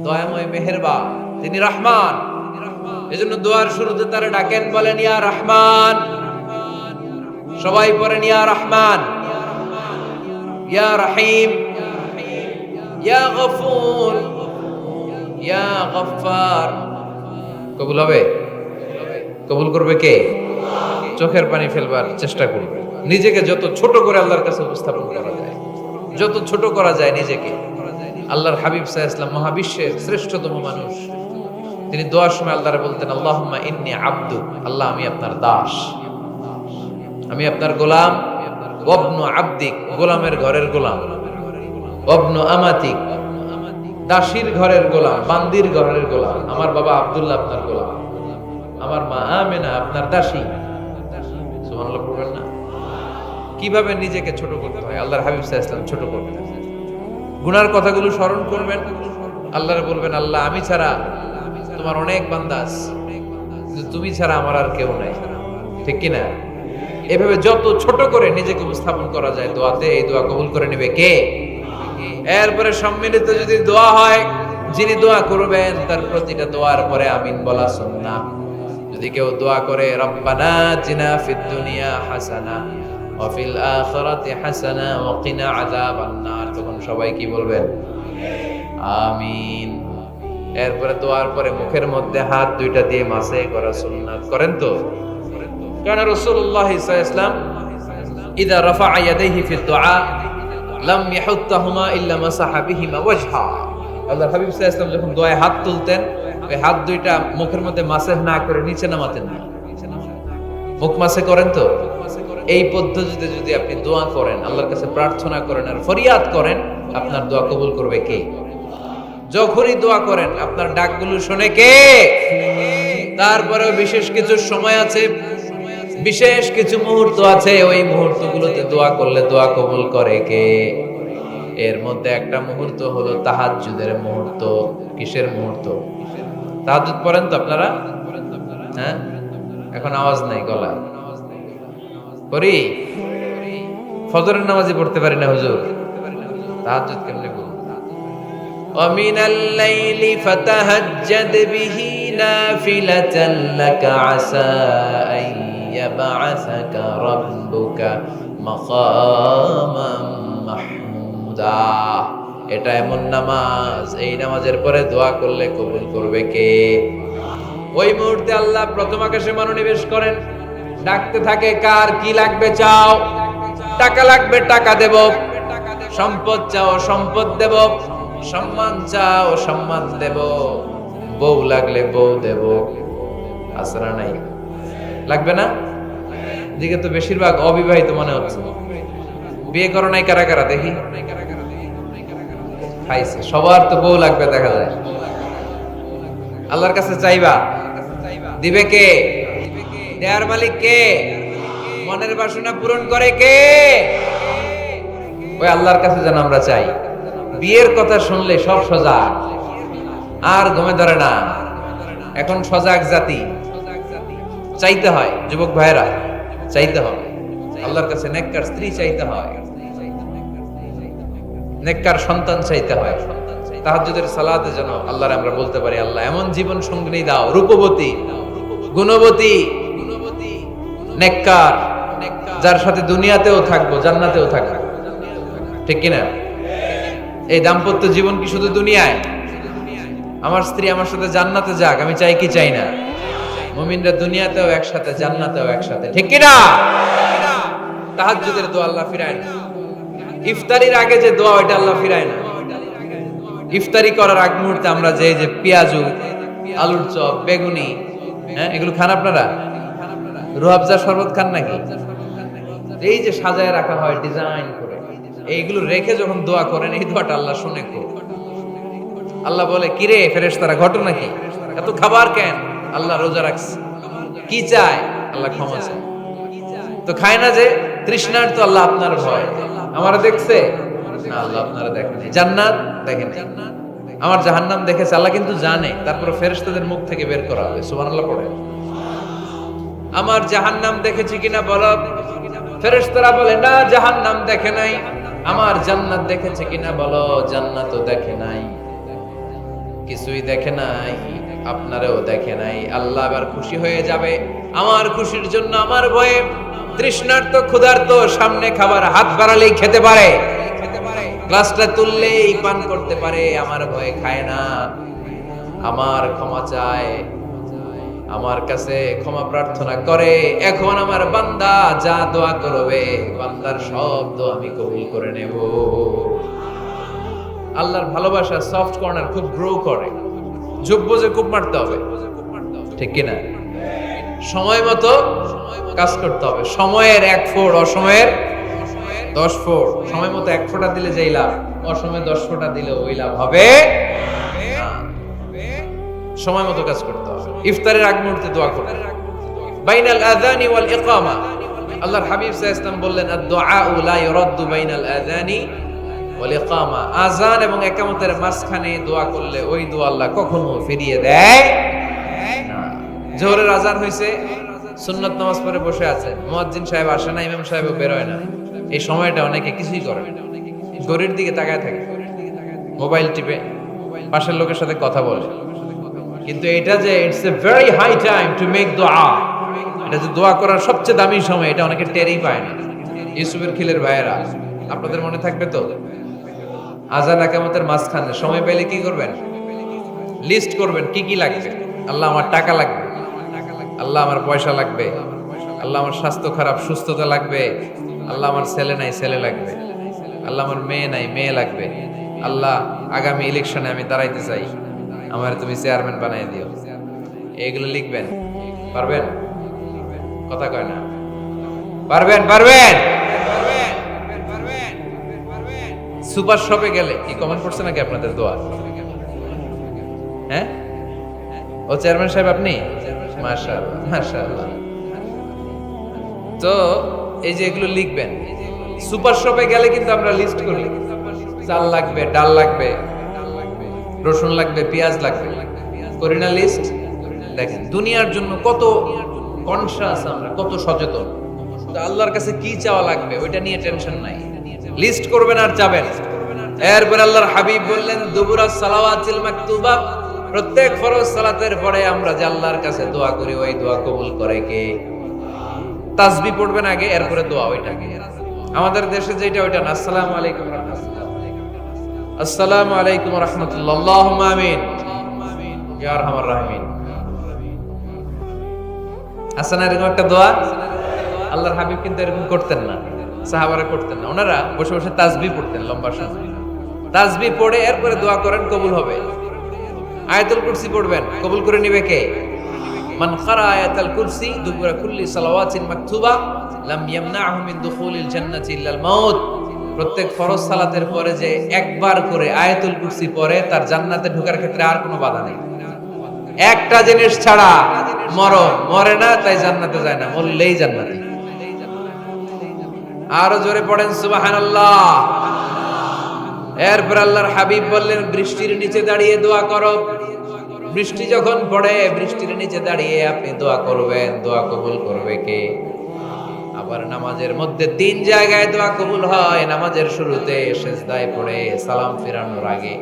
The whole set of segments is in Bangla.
দয়াময় মেহেরবান, তিনি রহমান। এজন্য দোয়ার শুরুতে তারা ডাকেন, বলেন ইয়া রহমান। সবাই পড়েন ইয়া রহমান, ইয়া রহিম, ইয়া গফুর, ইয়া গফফার। কবুল হবে? কবুল করবে কে? চোখের পানি ফেলবার চেষ্টা করবে। নিজেকে যত ছোট করে আল্লাহর কাছে উপস্থাপন করা যায়, যত ছোট করা যায় নিজেকে। আল্লাহর হাবিব সাল্লাল্লাহু আলাইহি ওয়াসাল্লাম মহাবিশ্বের শ্রেষ্ঠতম মানুষ, তিনি দোয়ার সময় আল্লাহরে বলতেন আল্লাহুম্মা ইন্নী আবদু, আল্লাহ আমি আপনার দাস, আমি আপনার গোলাম। ওয়াবনু আবদিক, গোলামের ঘরের গোলাম। ওয়াবনু আমাতিক, দাসীর ঘরের গোলাম, বান্দির ঘরের গোলাম। আমার বাবা আব্দুল্লাহ আপনার গোলাম, আমার মা আমেনা আপনার দাসী। সুবহানাল্লাহ পড়বেন না? কিভাবে নিজেকে ছোট করতে হয় আল্লাহর হাবিব সাল্লাল্লাহু আলাইহি ওয়াসাল্লাম ছোট করতেন। গুনার কথাগুলো স্মরণ করবেন, আল্লাহরে বলবেন আল্লাহ আমি ছাড়া তোমার অনেক বান্দা আছে, কিন্তু তুমি ছাড়া আমার আর কেউ নাই। ঠিক কি না? এভাবে যত ছোট করে নিজেকে উপস্থাপন করা যায় দোয়াতে, এই দোয়া কবুল করে নেবে কে? এরপরে সম্মিলিত যদি দোয়া হয়, যিনি দোয়া করবেন তার প্রতিটা দোয়ার পরে আমিন বলা সুন্নাহ। যদি কেউ দোয়া করে রব্বানা আতিনা ফিদ দুনিয়া হাসানা ওয়া ফিল আখিরাতি হাসানা ওয়া কিনা আযাবান নার, তখন সবাই কি বলবেন? আমিন। এরপরে দোয়ার পরে মুখের মধ্যে হাত দুইটা দিয়ে মাসে করা সুন্নাত। করেন তো? কারণ রাসূলুল্লাহ সাল্লাল্লাহু আলাইহি ওয়াসাল্লাম ইযা রাফা'a ইয়াদাইহি ফিদ দুআ লাম ইয়াহুত্তাহুমা ইল্লা মাসাহা বিহিমা ওয়াজহা। আল্লাহর হাবিব সাল্লাল্লাহু আলাইহি ওয়াসাল্লাম যখন দোয়ায় হাত তুলতেন, ওই হাত দুইটা মুখের মধ্যে মাসেহ না করে নিচে নামাতেন না। মুখ মাসে করেন তো? এই পদ্ধতিতে যদি আপনি দোয়া করেন, আল্লাহর কাছে প্রার্থনা করেন আর ফরিয়াদ করেন, আপনার দোয়া কবুল করবে কে? যখনই দোয়া করেন আপনার ডাকগুলো শুনে কে? তারপরেও বিশেষ কিছু সময় আছে, বিশেষ কিছু মুহূর্ত আছে, ওই মুহূর্তগুলোতে দোয়া করলে দোয়া কবুল করে কে? এর মধ্যে একটা মুহূর্ত হলো তাহাজ্জুদের মুহূর্ত। কিসের মুহূর্ত? তাহাজ্জুদ পড়েন তো আপনারা? হ্যাঁ, এখন আওয়াজ নাই গলায়। পড়ি? ফজরের নামাজই পড়তে পারি না হুজুর, তাহাজ্জুদ কেমনে পড়ব? ومن الليل فتهجد به نافلة لك عسى أن يبعثك ربك مقاما محمودا। এটা এমন নামাজ, এই নামাজের পরে দোয়া করলে কবুল করবে কে? ওই মুহূর্তে আল্লাহ প্রথম আকাশে মনোনিবেশ করেন, ডাকতে থাকে কার কি লাগবে চাও। টাকা লাগবে টাকা দেব, সম্পদ চাও সম্পদ দেব, সম্মান চাও সম্মান দেব, বউ লাগলে বউ দেব। আসরা নাই? লাগবে না? দিকে তো বেশিরভাগ অবিবাহিত মনে হচ্ছে। বিয়ে করো নাই কারা কারা দেখি? খাইছে। সবার তো বউ লাগবে দেখা যায়। আল্লাহর কাছে চাইবা, দিবে কে? দেয়ার মালিক কে? মনের বাসনা পূরণ করে কে? ওই আল্লাহর কাছে যেন আমরা চাই। বিয়ের কথা শুনলে সব সজাগ, আর ঘুমে ধরে না। এখন সজাগ জাতি, চাইতে হয়। যুবক ভাইরা চাইতে হয় আল্লাহর কাছে, নেককার স্ত্রী চাইতে হয়, নেককার সন্তান চাইতে হয়। তাহাজ্জুদের সালাতে যেন আল্লাহর আমরা বলতে পারি আল্লাহ এমন জীবন সঙ্গিনী দাও, রূপবতী, গুণবতী, নেককার, যার সাথে দুনিয়াতেও থাকবো জান্নাতেও থাকবো। ঠিক কিনা? এই দাম্পত্য জীবন কি শুধু দুনিয়ায়? আমার স্ত্রী আমার সাথে জান্নাতে যাক, আমি চাই কি চাই না? মুমিনরা দুনিয়াতেও একসাথে জান্নাতেও একসাথে। ঠিক কিনা? তাহাজ্জুদের দোয়া আল্লাহ ফিরায় না। ইফতারির আগে যে দোয়া ওইটা আল্লাহ ফিরায় না। ইফতারি করার আগ মুহূর্তে আমরা যে পেঁয়াজু, আলুর চপ, বেগুনি, হ্যাঁ এগুলো খান আপনারা? রুহাবজা শরবত খান নাকি? এই যে সাজায় রাখা হয় ডিজাইন করে, এইগুলো রেখে যখন দোয়া করেন, এই দোয়াটা আল্লাহ শুনে খুব। আল্লাহ বলে কিরে ফেরেশতারা ঘটনা কি? এত খাবার কেন? আল্লাহ রোজা রাখছে। কি চায়? আল্লাহ ক্ষমা চায়। তো খায় না যে তৃষ্ণার, তো আল্লাহ আপনার ভয়। আমারা দেখছে না, আল্লাহ আপনারা দেখেন। জান্নাত দেখেন, আমার জাহান্নাম দেখেছে আল্লাহ কিন্তু জানে। তারপর ফেরেশতাদের মুখ থেকে বের করা হবে। সুবহানাল্লাহ পড়ে। আমার জাহান্নাম দেখেছি কিনা বলো? ফেরেশতারা বলে না, জাহান্নাম দেখে নাই। আমার জান্নাত দেখেছে কিনা বলো? জান্নাতও দেখে নাই। কিছুই দেখে নাই, আপনারেও দেখে নাই। আল্লাহ এবার খুশি হয়ে যাবে। আমার খুশির জন্য আমার ভয়ে তৃষ্ণার্ত ক্ষুধার্ত সামনে খাবার হাত বাড়ালেই খেতে পারে, গ্লাসটা তুললেই পান করতে পারে, আমার ভয়ে খায় না। আমার ক্ষমা চায়, আমার কাছে ক্ষমা প্রার্থনা করে। এখন আমার বান্দা যা দোয়া করবে, বান্দার সব দোয়া আমি কবুল করে নেব। আল্লাহর ভালোবাসা সফট কর্নার খুব গ্রো করে, যোগ্য যে খুব মারতে হবে, ঠিক কিনা? সময় মতো কাজ করতে হবে। সময়ের 1 ফোঁট, অসময়ের 10 ফোঁট। সময় মতো 1 ফোঁটা দিলে যেই লাভ, অসময়ে 10 ফোঁটা দিলে ওই লাভ হবে না। সময় মতো কাজ করতে হবে। ইফতারের আগ মুহূর্তে দোয়া করতে, বাইনাল আযানি ওয়াল ইকামা। আল্লাহর হাবিব সাল্লাল্লাহু আলাইহি ওয়াসাল্লাম বললেন, আদ-দুআউ লা ইউরাদ্দু বাইনাল আযানি ওয়াল ইকামা। আযান এবং ইকামতের মাঝখানে দোয়া করলে ওই দোয়া আল্লাহ কখনো ফিরিয়ে দেয় না। জোহরের আযান হইছে, সুন্নাত নামাজ পড়ে বসে আছে, মুয়াজ্জিন সাহেব আসে না, ইমাম সাহেবও বের হয় না। এই সময়টা অনেকে কিছুই করে না, ঘড়ির দিকে তাকায় থাকে, মোবাইল টিপে, পাশের লোকের সাথে কথা বলে। কিন্তু এটা যে it's a very high time to make দোয়া, এটা যে দোয়া করার সবচেয়ে দামি সময়, এটা অনেকে টেরই পায় না। ইউসুফের খিলের ভাইয়েরা, আপনাদের মনে থাকবে তো, আযান ইকামতের মাঝখানে সময় পেলে কি করবেন? লিস্ট করবেন কি কি লাগবে। আল্লাহ আমার টাকা লাগবে, আল্লাহ আমার পয়সা লাগবে, আল্লাহ আমার স্বাস্থ্য খারাপ সুস্থতা লাগবে, আল্লাহ আমার ছেলে নাই ছেলে লাগবে, আল্লাহ আমার মেয়ে নাই মেয়ে লাগবে, আল্লাহ আগামী ইলেকশনে আমি দাঁড়াইতে চাই, আমার তুমি চেয়ারম্যান বানাই দিও। এইগুলো লিখবেন। পারবেন? কথা কয় না। পারবেন? পারবেন? সুপার শপে গেলে কি কমেন্ট করছে নাকি আপনাদের দোয়া? হ্যাঁ, ও চেয়ারম্যান সাহেব আপনি? মাশাআল্লাহ মাশাআল্লাহ। তো এই যে এগুলো লিখবেন। সুপার শপে গেলে কিন্তু আমরা লিস্ট করি, চাল লাগবে, ডাল লাগবে, রসুন লাগবে, পেঁয়াজ লাগবে, করি না লিস্ট? দেখেন দুনিয়ার জন্য কত কনশাস আমরা, কত সচেতন। তো আল্লাহর কাছে কি চাওয়া লাগবে ওইটা নিয়ে টেনশন নাই, লিস্ট করবেন আর যাবেন। এরপর আল্লাহর হাবিব বললেন, দুবুরাস সালাওয়াতিল মাকতুবা, প্রত্যেক ফরজ সালাতের পরে আমরা যে আল্লাহর কাছে দোয়া করি, ওই দোয়া কবুল করে কে? তাসবিহ পড়বেন আগে, এরপরে দোয়া। ওইটা আমাদের দেশে যেটা ওইটা না, আসসালামু আলাইকুম রাহমাতুল্লাহ, আসসালামু আলাইকুম রাহমাতুল্লাহ, আল্লাহুম্মা আমিন ইয়া আরহামার রাহিমিন। আসলে এরকম একটা দোয়া আল্লাহর হাবিব কিন্তু এরকম করতেন না, সাহাবারা করতেন না। ওনারা বসে বসে তাসবিহ পড়তেন লম্বা সময়। তাসবিহ পড়ে এরপরে দোয়া করেন, কবুল হবে। আয়াতুল কুরসি পড়বেন, কবুল করে নিবে কে? মান ক্বারা আয়াতুল কুরসি দুবুরা কুল্লি সালাওয়াতিন মাকতুবা লাম ইয়ামনাহু মিন দুখুলিল জান্নাতি ইল্লাল মাউত। প্রত্যেক ফরজ সালাতের পরে যে একবার করে আয়াতুল কুরসি পড়ে, তার জান্নাতে ঢোকার ক্ষেত্রে আর কোনো বাধা নেই। একটা জিনিস ছাড়া, মরণ। মরে না তাই জান্নাতে যায় না, মরলেই জান্নাতি। আরো জোরে পড়েন সুবহানাল্লাহ। এরপর আল্লাহর হাবিব বললেন, বৃষ্টির নিচে দাঁড়িয়ে দোয়া করো। বৃষ্টি যখন পড়ে, বৃষ্টির নিচে দাঁড়িয়ে আপনি দোয়া করবেন, দোয়া কবুল করবে কে? আবার নামাজের মধ্যে 3 জায়গায় দোয়া কবুল হয়। নামাজের শুরুতে, সিজদায় পড়ে, সালাম ফিরানোর আগে।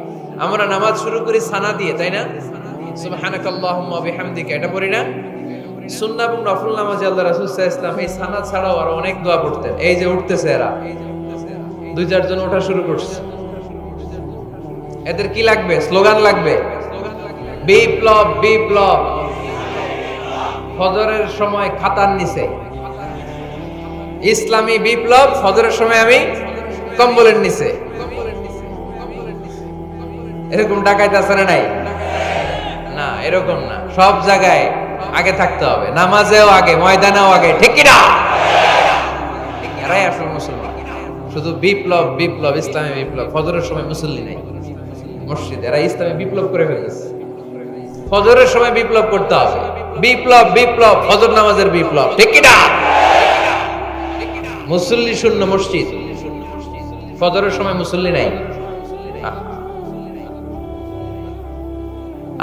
আমরা নামাজ শুরু করি সানা দিয়ে, তাই না? সুবহানাকাল্লাহুম্মা ওয়া বিহামদিকা, এটা পড়ি না? সুন্নাহ এবং নফল নামাজে আল্লাহ রাসূল সাল্লাল্লাহু আলাইহি ওয়াসাল্লাম এই সানা ছাড়াও আরো অনেক দোয়া পড়তেন। এই যে উঠতেছে এরা, 2-4 জন ওঠা শুরু করছে, এদের কি লাগবে? স্লোগান লাগবে, বিপ্লব বিপ্লব। ফজরের সময় খাতার নিচে, ইসলামী বিপ্লব। ফজরের সময় আমি কম্বলের নিচে। এরকম ডাকাইতে আছে না? নাই না, এরকম না। সব জায়গায় আগে থাকতে হবে, নামাজেও আগে, ময়দানেও আগে, ঠিক কিনা? এরাই আসল মুসলমান। শুধু বিপ্লব বিপ্লব, ইসলামী বিপ্লব। ফজরের সময় মুসল্লি নাই মসজিদে, এরা ইসলামী বিপ্লব করে ফেলেছে। ফজরের সময় বিপ্লব করতে হবে, বিপ্লব বিপ্লব, ফজর নামাজের বিপ্লব, ঠিক কিনা? মুসল্লি শূন্য মসজিদ, ফজরের সময় মুসল্লি নাই।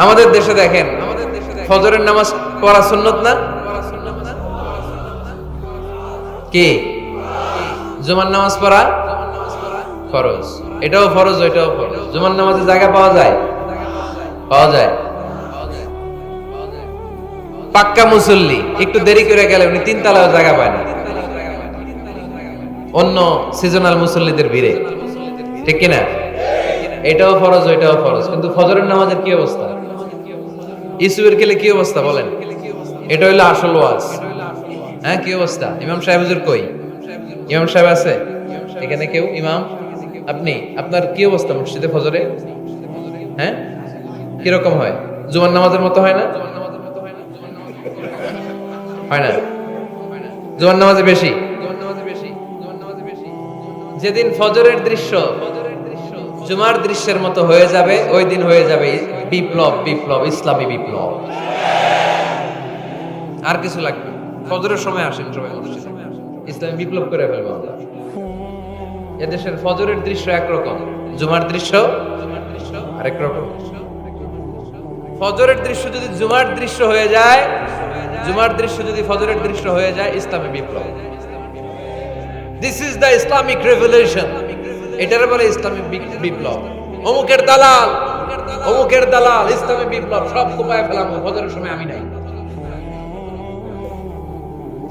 আমাদের দেশে দেখেন, ফজরের নামাজ পড়া সুন্নত না? কি? জুমার নামাজ পড়া ফরজ। এটাও ফরজ, ওইটাও ফরজ। জুমার নামাজে জায়গা পাওয়া যায়? পাওয়া যায়? পাক্কা মুসল্লি একটু দেরি করে গেলে উনি 3 তলাও জায়গা পায় না অন্য সিজনাল মুসল্লিদের ভিড়ে, ঠিক কিনা? এটাও ফরজ ওইটাও ফরজ, কিন্তু ফজরের নামাজের কি অবস্থা? ইসুবের খেলে কি অবস্থা বলেন? এটা হইলো আসল ওয়াজ। হ্যাঁ, কি অবস্থা? ইমাম সাহেব হুজুর কই? ইমাম সাহেব আছে এখানে কেউ? ইমাম আপনি, আপনার কি অবস্থা মসজিদে ফজরে? হ্যাঁ, কিরকম হয়? জুমার নামাজের মতো হয় না? হয় না? জুমার নামাজে বেশি। যেদিন ফজরের দৃশ্য জুমার দৃশ্যের মতো হয়ে যাবে, ওই দিন হয়ে যাবে বিপ্লব, বিপ্লব, ইসলামী বিপ্লব। আর কিছু লাগবে না। ফজরের সময় আসেন সবাই মসজিদে, ইসলামী বিপ্লব করে ফেলবো আমরা। এদেশের ফজরের দৃশ্য একরকম, জুমার দৃশ্য আরেক রকম। ফজরের দৃশ্য যদি জুমার দৃশ্য হয়ে যায়, জুমার দৃশ্য যদি ফজরের দৃশ্য হয়ে যায়, ইসলামী বিপ্লব। This is the Islamic revolution. এটার বলে ইসলামী বিপ্লব। অমুকের দালাল, অমুকের দালাল, ইসলামী বিপ্লব সব কোপায় ফেলাবো। ফজরের সময় আমি নাই,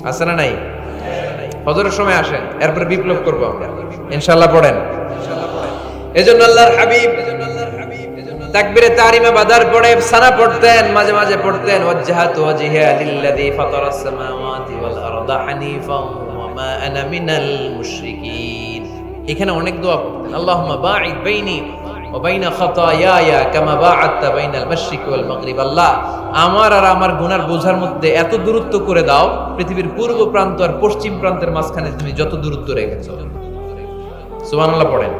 আছে না নাই? ফজরের সময় আসেন, এরপরে বিপ্লব করবো আমরা ইনশাআল্লাহ। পড়েন। এজন্য আল্লাহর হাবিব তাকবীরে তাহরিমা বাদার পড়ে সানা পড়তেন, মাঝে মাঝে পড়তেন ওয়াজহাতু ওয়াজহিয়া লিল্লাযী ফাতারাস সামাওয়াতি ওয়াল আরদা হানিফাও ওয়া মা আনা মিনাল মুশরিকিন। এখানে অনেক দোয়া পড়তেন। আল্লাহুম্মা বাঈদ বাইনি ওয়া বাইনা খাতায়ায়া কামা বাআদতা বাইনাল মাশরিকি ওয়াল মাগরিব। আল্লাহ, আমার আর আমার গুনার বোঝার মধ্যে এত দূরত্ব করে দাও, পৃথিবীর পূর্ব প্রান্ত আর পশ্চিম প্রান্তের মাঝখানে তুমি যত দূরত্ব রেখেছো। সুবহানাল্লাহ পড়েন।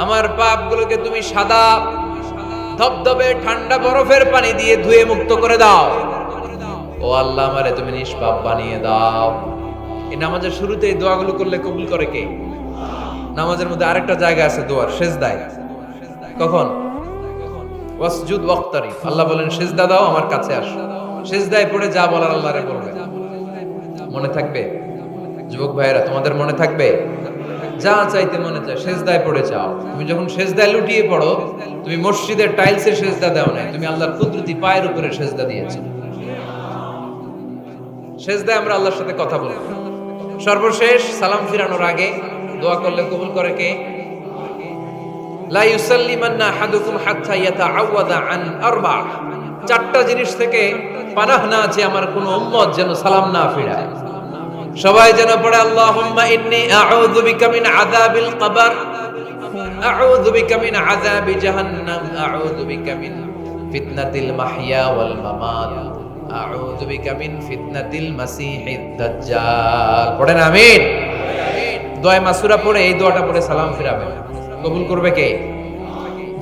আমার পাপগুলোকে তুমি সাদা ধবধবে ঠান্ডা বরফের পানি দিয়ে ধুয়ে মুক্ত করে দাও। ও আল্লাহ, আমারে তুমি নিষ্পাপ বানিয়ে দাও। এই নামাজের শুরুতে এই দোয়াগুলো করলে কবুল করে কে? নামাজের মধ্যে আরেকটা জায়গা আছে দোয়ার, সেজদায়। কখন? ওয়াসজুদ ওয়াক্তারিব। আল্লাহ বলেন সেজদা দাও, আমার কাছে আসো। সেজদায় পড়ে যা বলার আল্লাহরে বলবে। মনে থাকবে? যুবক ভাইয়েরা, তোমাদের মনে থাকবে? যা চাইতে মনে চায় সেজদায় পড়ে চাও। তুমি যখন সেজদায় লুটিয়ে পড়ো, তুমি মসজিদের টাইলসে সেজদা দাও না, তুমি আল্লাহর কুদরতি পায়ের উপরে সেজদা দিয়েছো। সেজদায় আমরা আল্লাহর সাথে কথা বলবো। সর্বশেষ সালাম ফিরানোর আগে দোয়া করলে কবুল করে কে? লা ইউসাল্লিমান্না আহাদুকুম হাত্তা ইয়াতাআওয়াদা আন আরবা। 4টা জিনিস থেকে পানাহ না আছে আমার কোন উম্মত যেন সালাম না ফিরায়। সবাই যেন পড়ে আল্লাহুম্মা ইন্নী আউযু বিকা মিন আযাবিল কবর, আউযু বিকা মিন আযাবি জাহান্নাম, আউযু বিকা মিন ফিতনাতিল মাহইয়া ওয়াল মামাত, আউযু বিকা মিন ফিতনাতিল মাসিহিদ দাজ্জাল। পড়েন আমিন। দোয়া মাসুরা পড়ে এই দোয়াটা পড়ে সালাম ফিরাবেন। কবুল করবে কে?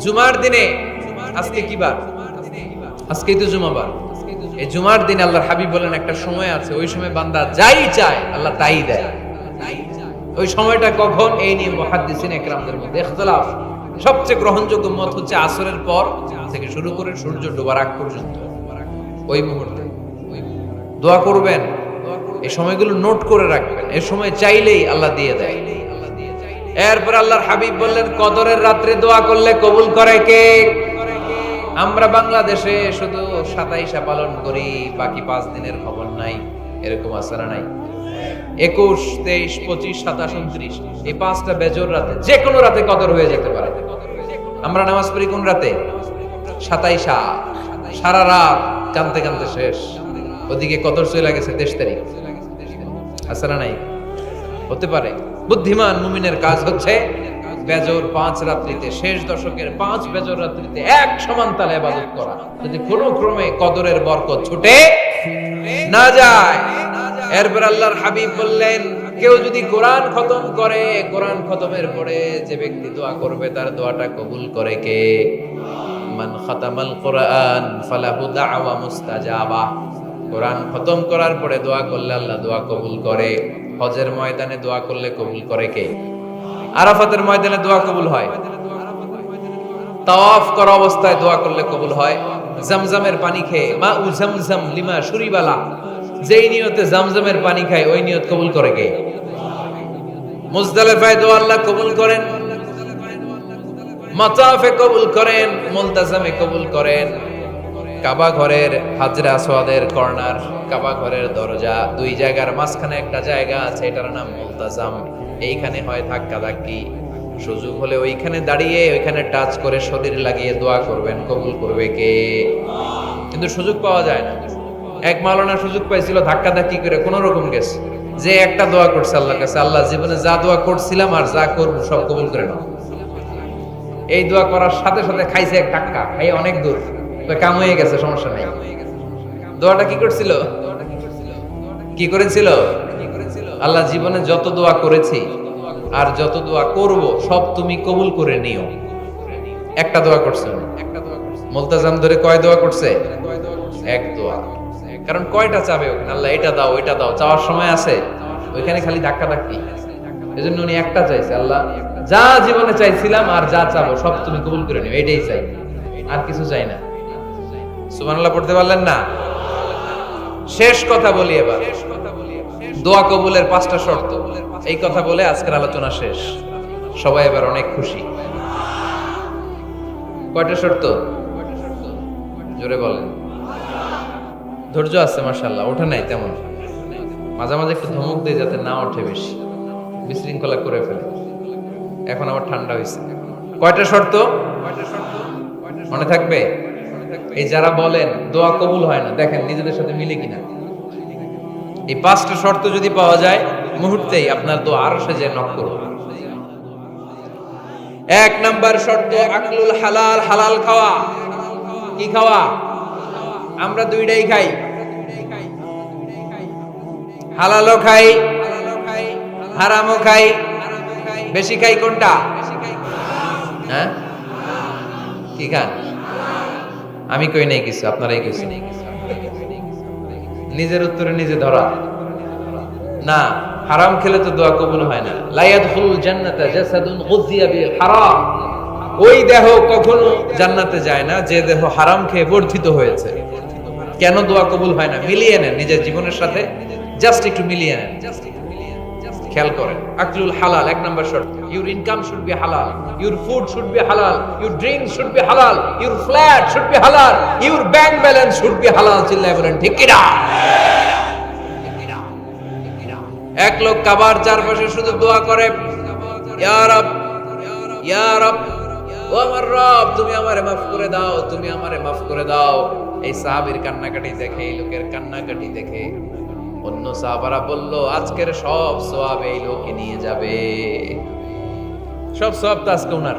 জুমার দিনে, আজকে কি বার? আজকেই তো জুমাবার। এই জুমার দিন আল্লাহর হাবিব বলেন একটা সময় আছে, ওই সময় বান্দা যাই চায় আল্লাহ তাই দেয়। ওই সময়টা কখন? এই নিয়ে মুহাদ্দিসিন ইকরামদের মধ্যে ইখতিলাফ। সবচেয়ে গ্রহণযোগ্য মত হচ্ছে আসরের পর থেকে শুরু করে সূর্য ডোবার আগ পর্যন্ত ওই মুহূর্তে দোয়া করবেন। এই সময়গুলো নোট করে রাখবেন, এই সময় চাইলেই আল্লাহ দিয়ে দেয়। এরপর আল্লাহর হাবিব বললেন কদরের রাত্রে দোয়া করলে কবুল করে কে? আমরা বাংলাদেশে শুধু 27 পালন করি, বাকি 5 দিনের খবর নাই। এরকম আছে না নাই? 21, 23, 25, 27, 29 এই 5টা বেজোর রাতে, যে কোনো রাতে কদর হয়ে যেতে পারে। আমরা নামাজ পড়ি কোন রাতে? 27। সারা রাত কানতে কানতে শেষ, ওদিকে কদর চলে গেছে 23 তারিখ। আছে না নাই? হতে পারে। বুদ্ধিমান মুমিনের কাজ হচ্ছে বেজর 5 রাত্রিতে, শেষ দশকের 5 বেজর রাত্রিতে এক সমান তালে ইবাদত করা, যদি কোনো ক্রমে কদরের বরকত ছুটে না যায়। এরপর আল্লাহর হাবিব বললেন কেউ যদি কোরআন খতম করে, কোরআন খতমের পরে যে ব্যক্তি দোয়া করবে তার দোয়াটা কবুল করে কে? মান খাতামাল কোরআন ফালাহু দাওয়া মুস্তাজাবা। কোরআন খতম করার পরে দোয়া করলে আল্লাহ দোয়া কবুল করে। হজের ময়দানে দোয়া করলে কবুল করে কে? আরাফাতের ময়দানে দোয়া কবুল হয়। তাওয়াফ করা অবস্থায় দোয়া করলে কবুল হয়। জামজামের পানি খেয়ে, মা উ জামজাম লিমা শুরিবালা, যেই নিয়তে জামজামের পানি খায় ওই নিয়ত কবুল করে কে? মুজদালিফায় দোয়া আল্লাহ কবুল করেন। মাতাফে কবুল করেন, মুলতাজামে কবুল করেন। কাবা ঘরের হাজরা আসওয়াদের কর্নার, কাবা ঘরের দরজা, দুই জায়গার মাঝখানে একটা জায়গা আছে, এটার নাম মুলতাজাম। এইখানে হয় ধাক্কাধাক্কি, সুযোগ হলে ওইখানে দাঁড়িয়ে ওইখানে টাচ করে শরীর লাগিয়ে দোয়া করবেন, কবুল করবে কে? কিন্তু সুযোগ পাওয়া যায় না। এক মাওলানা সুযোগ পাইছিল, ধাক্কাধাক্কি করে কোন রকম গেছে, যে একটা দোয়া করছে আল্লাহর কাছে, আল্লাহ জীবনে যা দোয়া করছিলাম আর যা করবো সব কবুল করে নাও। এই দোয়া করার সাথে সাথে খাইছে এক ধাক্কা, খাইয়ে অনেক দূর, তো কাম হয়ে গেছে, সমস্যা নেই। দোয়াটা কি করছিল? কি করেছিল? আল্লাহ জীবনে যত দোয়া করেছি আর যত দোয়া করব সব তুমি কবুল করে নিও। একটা দোয়া করছে, মুলতাজাম ধরে কয় দোয়া করছে? এক দোয়া। কারণ কয়টা চাবে ওখানে? আল্লাহ এটা দাও ওইটা দাও, চাওয়ার সময় আছে? ওইখানে খালি ধাক্কা ধাক্কি। এজন্য উনি একটা চাইছে, আল্লাহ যা জীবনে চাইছিলাম আর যা চাবো সব তুমি কবুল করে নিও, এটাই চাই, আর কিছু চাই না। সুবহানাল্লাহ পড়তে পারলেন না? শেষ কথা বলি এবার, দোয়া কবুলের 5টা শর্ত। এই কথা বলে আজকের আলোচনা শেষ। সবাই এবার অনেক খুশি। কয়টা শর্ত? জোরে বলেন। ধৈর্য আছে মাশাআল্লাহ, ওঠে নাই তেমন, মাঝে মাঝে একটু ধমক দিয়ে যাতে না ওঠে, বেশি বিশৃঙ্খলা করে ফেলে। এখন আবার ঠান্ডা হয়েছে। কয়টা শর্ত মনে থাকবে? এই যারা বলেন দোয়া কবুল হয় না, দেখেন নিজেদের সাথে মিলে কিনা। এই 5টা শর্ত যদি পাওয়া যায়, মুহূর্তেই আপনার দোয়া আরশে যে নক করবে। 1 নাম্বার শর্ত আকলুল হালাল, হালাল খাওয়া। কি খাওয়া? আমরা দুইটাই খাই, হালালও খাই হারামও খাই। বেশি খাই কোনটা? হ্যাঁ, কি খান? আমি কই নাই কিছু, আপনারাই কিছু। নিজের উত্তরে নিজে ধরা না। হারাম খেলে তো দোয়া কবুল হয় না। লা ইয়াদখুলুল জান্নাতা জাসাদুন গুযিয়া বিল হারাম। ওই দেহ কখনো জান্নাতে যায় না যে দেহ হারাম খেয়ে বর্ধিত হয়েছে। কেন দোয়া কবুল হয় না? মিলিয়ে নেন নিজের জীবনের সাথে, জাস্ট একটু মিলিয়ে নেন, খেয়াল করেন। আকলুল হালাল 1 নাম্বার শর্ত। ইউর ইনকাম শুড বি হালাল, ইউর ফুড শুড বি হালাল, ইউর ড্রিঙ্ক শুড বি হালাল, ইউর ফ্ল্যাট শুড বি হালাল, your bank balance should be হালাল। চিল্লায় বলেন ঠিক কি না? এক লোক কাবার চারপাশে শুধু দোয়া করে, ইয়া রব ইয়া রব, ও আমার রব তুমি আমারে মাফ করে দাও, তুমি আমারে মাফ করে দাও। এই সাহাবীর কান্নাকাটি দেখে, এই লোকের কান্নাকাটি দেখে অন্য সাহাবারা বলল, আজকের সব সওয়াব এই লোকে নিয়ে যাবে, সব সওয়াব তো আজকে ওনার।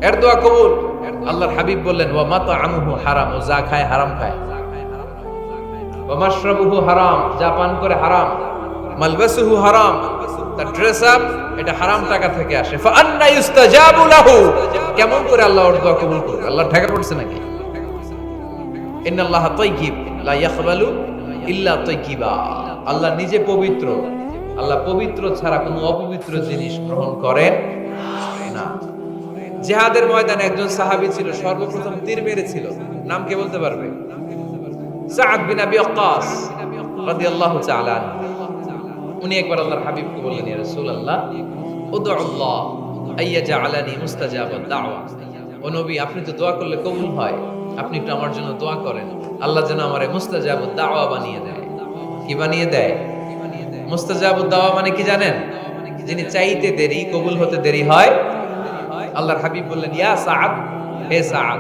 এর দোয়া কবুল। আল্লাহর হাবিব বললেন, ওয়া মাতআমুহু হারাম, ও যা খায় হারাম খায়। ওয়া মাশরাবুহু হারাম, যা পান করে হারাম। মালবাসুহু হারাম, তার ড্রেস আপ এটা হারাম টাকা থেকে আসে। ফা আন্না ইউস্তাজাবু লাহু, কেমন করে আল্লাহ ওর দোয়া কবুল করবে? আল্লাহ ঠেকা পড়ছে নাকি? ইন্নাল্লাহা তাইয়্যিব লা ইয়াকবালু ইল্লা তাইয়্যিবা। আল্লাহ নিজে পবিত্র, আল্লাহ পবিত্র ছাড়া কোনো অপবিত্র জিনিস গ্রহণ করেন না। জিহাদের ময়দানে একজন সাহাবী ছিল, সর্বপ্রথম তীর মেরেছিল। নাম কে বলতে পারবে? সাদ বিন আবি ওয়াক্কাস রাদিয়াল্লাহু তাআলা আনহু। উনি একবার আল্লাহর হাবিবকে বললেন, ইয়া রাসূলুল্লাহ উদউ আল্লাহ আইয়াজআলানি মুস্তাজাবাদ দাওয়া। ও নবী, আপনি তো দোয়া করলে কবুল হয়, আপনি একটু আমার জন্য দোয়া করেন, আল্লাহ যেন আমারে মুস্তাজাবুদ দাওয়া বানিয়ে দেয়। কি বানিয়ে দেয়? মুস্তাজাবুদ দাওয়া মানে কি জানেন? যিনি চাইতে দেরি, কবুল হতে দেরি হয়। আল্লাহর হাবিব বললেন, ইয়া সাদ, হে সাদ,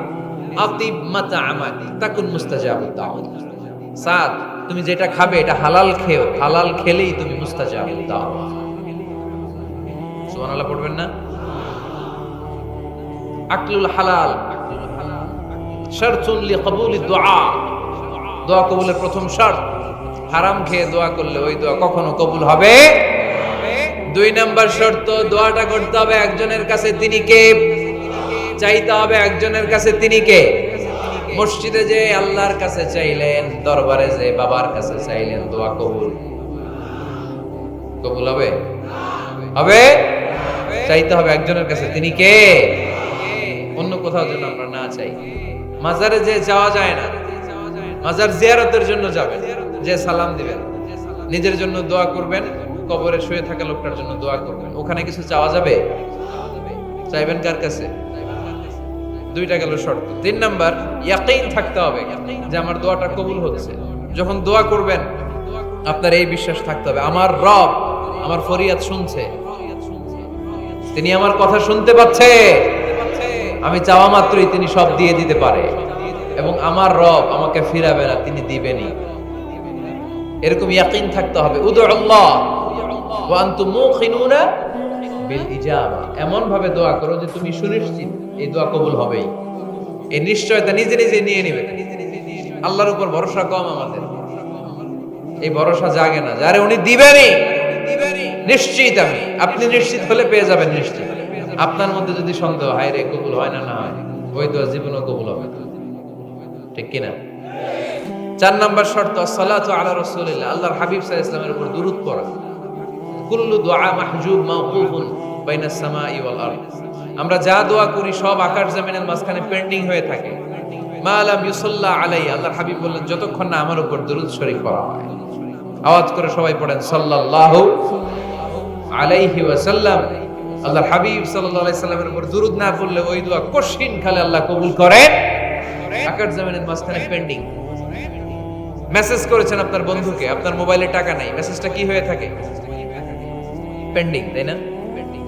আতিব মাতআমাক তাকুন মুস্তাজাবুদ দাওয়া। সাদ, তুমি যেটা খাবে এটা হালাল খেও, হালাল খেলেই তুমি মুস্তাজাবুদ দাওয়া। সুবহানাল্লাহ পড়বেন না? আকলুল হালাল শারতুন লিকবুলিদ দুআ, দোয়া কবুলের প্রথম শর্ত। হারাম খেয়ে দোয়া করলে ওই দোয়া কখনো কবুল হবে। 2 নাম্বার শর্ত, দোয়াটা করতে হবে একজনের কাছে, তিনি কে? চাইতে হবে একজনের কাছে, তিনি কে? মসজিদে যে আল্লাহর কাছে চাইলেন, দরবারে যে বাবার কাছে চাইলেন, দোয়া কবুল কবুল হবে? হবে। চাইতে হবে একজনের কাছে, তিনি কে? অন্য কোথাও যেন আমরা না চাই। মাজারে যে যাওয়া যায় না, মাজার জিয়ারতের জন্য যাবেন, যে সালাম দিবেন, নিজের জন্য দোয়া করবেন, কবরে শুয়ে থাকা লোকটার জন্য দোয়া করবেন। ওখানে কিছু চাওয়া যাবে? চাইবেন কার কাছে? দুইটা গেল শর্ত। 3 নাম্বার, ইয়াকিন থাকতে হবে যে আমার দোয়াটা কবুল হচ্ছে। যখন দোয়া করবেন আপনার এই বিশ্বাস থাকতে হবে আমার রব আমার ফরিয়াদ শুনছে, তিনি আমার কথা শুনতে পাচ্ছে, আমি চাওয়া মাত্রই তিনি সব দিয়ে দিতে পারে, এবং আমার রব আমাকে ফিরাবে না, তিনি দিবেনই। এরকম ইয়াকিন থাকতে হবে। উদুল্লাহ ওয়া আনতুম মুকিনুনা বিল ইজাবা, এমন ভাবে দোয়া করো যে তুমি সুনিশ্চিত এই দোয়া কবুল হবেই। এই নিশ্চয়তা নিজে নিজে নিয়ে নেবে। আল্লাহর উপর ভরসা কম আমাদের, এই ভরসা জাগে না যারে উনি দিবেনই, নিশ্চিত আমি। আপনি নিশ্চিত হলে পেয়ে যাবেন নিশ্চিত। আপনার মধ্যে যদি সন্দেহ হয় রে কবুল হয় না, না হয়, ওই দোয়া জীবনও কবুল হবে না। ঠিক কিনা? 4 নাম্বার শর্ত, আসসালাতু আলা রাসূলিল্লাহ, আল্লাহর হাবিব সাল্লাল্লাহু আলাইহি ওয়াসাল্লামের উপর দুরূদ পড়া। কুল্লু দুআ মাহজুব মাওকুফুন বাইনাস সামাই ওয়াল আরদ, আমরা যা দোয়া করি সব আকাশ জমিনের মাঝখানে পেন্ডিং হয়ে থাকে। মা লাম ইউসাল্লা আলাইহি, আল্লাহর হাবিব বললেন যতক্ষণ না আমার উপর দরুদ শরীফ পড়া হয়। আওয়াজ করে সবাই পড়েন সাল্লাল্লাহু আলাইহি ওয়াসাল্লাম। আল্লাহর হাবিব সাল্লাল্লাহু আলাইহি সাল্লামের উপর দরুদ না পড়লে ওই দোয়া কঠিন খালে আল্লাহ কবুল করেন, আকাশ জমিনের মাঝখানে পেন্ডিং। মেসেজ করেছেন আপনার বন্ধুকে, আপনার মোবাইলে টাকা নাই, মেসেজটা কি হয়ে থাকে? পেন্ডিং, তাই না?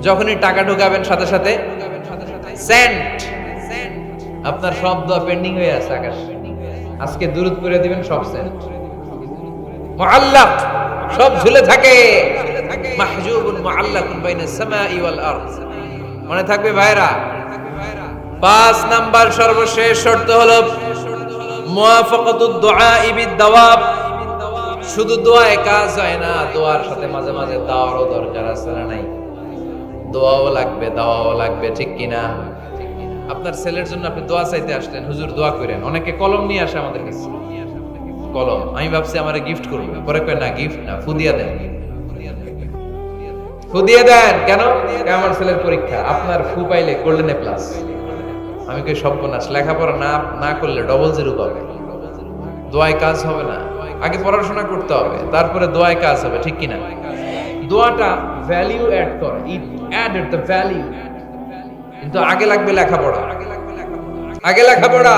যখনই টাকা ঢোকাবেন সাথে সাথে সেন্ট, আপনার সব দোয়া পেন্ডিং হয়ে আছে আকাশ। আজকে দুরূদ করে দিবেন, সব সেন্ট, মুআল্লাক, সব ঝুলে থাকে। মাহজুবুন মুআল্লাকুন বাইনাস সামাই ওয়াল আরদ। মনে থাকবে ভাইরা? 5 নাম্বার সর্বশেষ শর্ত হলো মুওয়াফাকাতুদ দুআ বিদ দাওয়াব। শুধু দোয়ায় কাজ হয় না, দোয়ার সাথে মাঝে মাঝে দাওয়ারও দরকার আছে না নাই? দোয়াও লাগবে, দাওয়াও লাগবে, ঠিক কিনা? আপনার ছেলের জন্য আপনি দোয়া চাইতে আসলেন, হুজুর দোয়া করেন। অনেকে কলম নিয়ে আসে আমাদের কাছে, কলম। আমি ভাবছি আমারে গিফট করবে, পরে কয় না গিফট না, ফুদিয়া দেন। ফুদিয়ে দেন কেন? আমার ছেলের পরীক্ষা, আপনার ফু পাইলে গোল্ডেন এ প্লাস। আমি কই সর্বনাশ, লেখাপড়া না করলে ডবল জিরো পাবে, দোয়ায় কাজ হবে না। আগে পড়াশোনা করতে হবে, তারপরে দোয়ায় কাজ হবে, ঠিক কিনা? দোয়াটা ভ্যালিউ অ্যাড করে, ইট অ্যাডেড দ্য ভ্যালিউ। কিন্তু আগে লাগবে লেখাপড়া, আগে লেখাপড়া।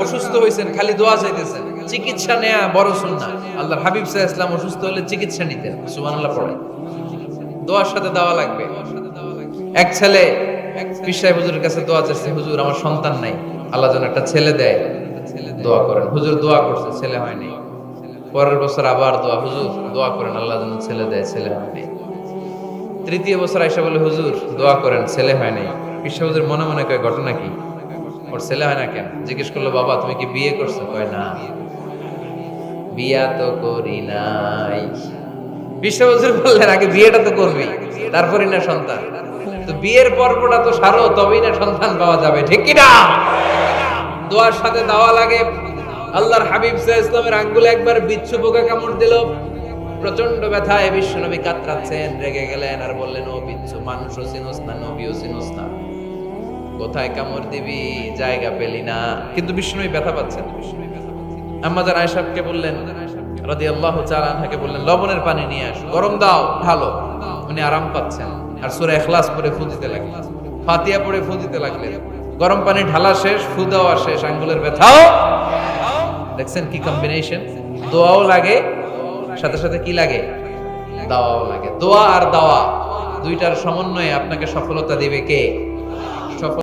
অসুস্থ হয়েছেন খালি দোয়া চাইতেছেন, চিকিৎসা নেয়া বড় সুন্নাহ। আল্লাহর হাবিব সাল্লাল্লাহু আলাইহি ওয়াসাল্লাম অসুস্থ হলে চিকিৎসা নিতেন, সুবহানাল্লাহ পড়ে। দোয়ার সাথে দাওয়া লাগবে। এক ছেলে পীর সাহেব হুজুরের কাছে দোয়া চাইছে, হুজুর আমার সন্তান নাই, আল্লাহ যেন একটা ছেলে দেয়, দোয়া করেন। হুজুর দোয়া করছে, ছেলে হয়নি। পরের বছর আবার দোয়া, হুজুর দোয়া করেন আল্লাহ যেন ছেলে দেয়, ছেলে হয়নি। তৃতীয় বছর আইসা বলে, হুজুর দোয়া করেন, ছেলে হয় নাই। পীর সাহেব হুজুর মনে মনে কয় ঘটনা কি, ওর ছেলে হয় না কেন? জিজ্ঞেস করলো, বাবা তুমি কি বিয়ে করছো? কয় না, বিয়া তো করি নাই। পীর সাহেব হুজুর বললেন আগে বিয়েটা তো করবি, তারপরই না সন্তান। তো বিয়ের পর্বটা তো সারো, তবেই না সন্তান পাওয়া যাবে, ঠিক কিনা? দোয়ার সাথে দাওয়া লাগে। আল্লাহর হাবিব সাল্লাল্লাহু আলাইহি ওয়াসাল্লামের আঙ্গুলে একবার বিচ্ছু পোকা কামড় দিল, প্রচন্ড ব্যথায় বিশ্বনবী কাতরাচ্ছেন, রেগে গেলেন আর বললেন, ও বিচ্ছু, মানুষও চিনোস না, নবীও চিনোস না, কোথায় কামড় দিবি, জায়গা পেলি না। কিন্তু বিশ্বনবী ব্যথা পাচ্ছেন। আম্মা জান আয়েশাকে বললেন, রাদিয়াল্লাহু তাআলা আনহাকে বললেন, লবণের পানি নিয়ে আসো, গরম দাও, ঢালো। উনি আরাম পাচ্ছেন। আর সূরা ইখলাস পড়ে ফু দিতে লাগলেন, ফাতিহা পড়ে ফু দিতে লাগলেন। গরম পানি ঢালা শেষ, ফু দেওয়া শেষ, আঙ্গুলের ব্যথাও। দেখছেন কি কম্বিনেশন? দোয়াও লাগে, সাথে সাথে কি লাগে? দাওয়াও লাগে। দোয়া আর দাওয়া দুইটার সমন্বয়ে আপনাকে সফলতা দিবে কে?